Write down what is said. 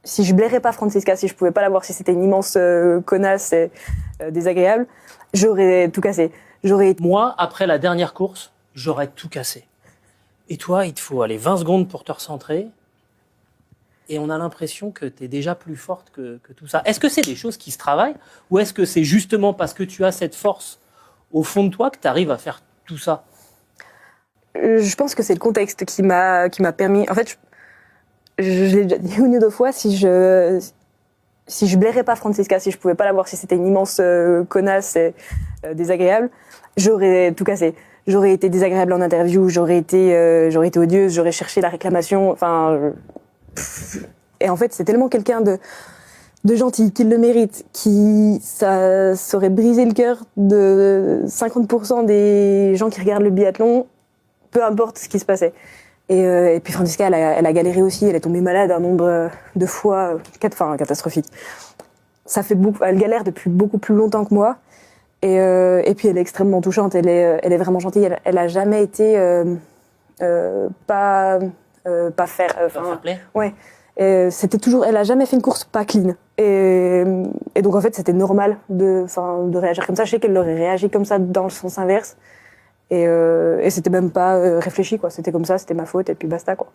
si je blairais pas Francisca, si je pouvais pas la voir, si c'était une immense connasse et désagréable, j'aurais tout cassé. Moi, après la dernière course, j'aurais tout cassé. Et toi, il te faut aller 20 secondes pour te recentrer. Et on a l'impression que tu es déjà plus forte que tout ça. Est-ce que c'est des choses qui se travaillent ou est-ce que c'est justement parce que tu as cette force au fond de toi que tu arrives à faire tout ça? Je pense que c'est le contexte qui m'a permis. En fait, je l'ai déjà dit une ou deux fois, si je blairais pas Francisca, si je pouvais pas la voir, si c'était une immense connasse et désagréable, j'aurais tout cassé. J'aurais été désagréable en interview, j'aurais été odieuse, j'aurais cherché la réclamation. Et en fait, c'est tellement quelqu'un de gentil, qui le mérite, ça saurait briser le cœur de 50% des gens qui regardent le biathlon, peu importe ce qui se passait. Et puis Francisca, elle a galéré aussi, elle est tombée malade un nombre de fois catastrophique. Ça fait beaucoup, elle galère depuis beaucoup plus longtemps que moi. Et puis elle est extrêmement touchante, elle est vraiment gentille, elle a jamais été pas fair play. Ouais. C'était toujours, elle a jamais fait une course pas clean. Et donc en fait c'était normal de réagir comme ça. Je sais qu'elle aurait réagi comme ça dans le sens inverse. Et c'était même pas réfléchi, quoi. C'était comme ça, c'était ma faute et puis basta, quoi.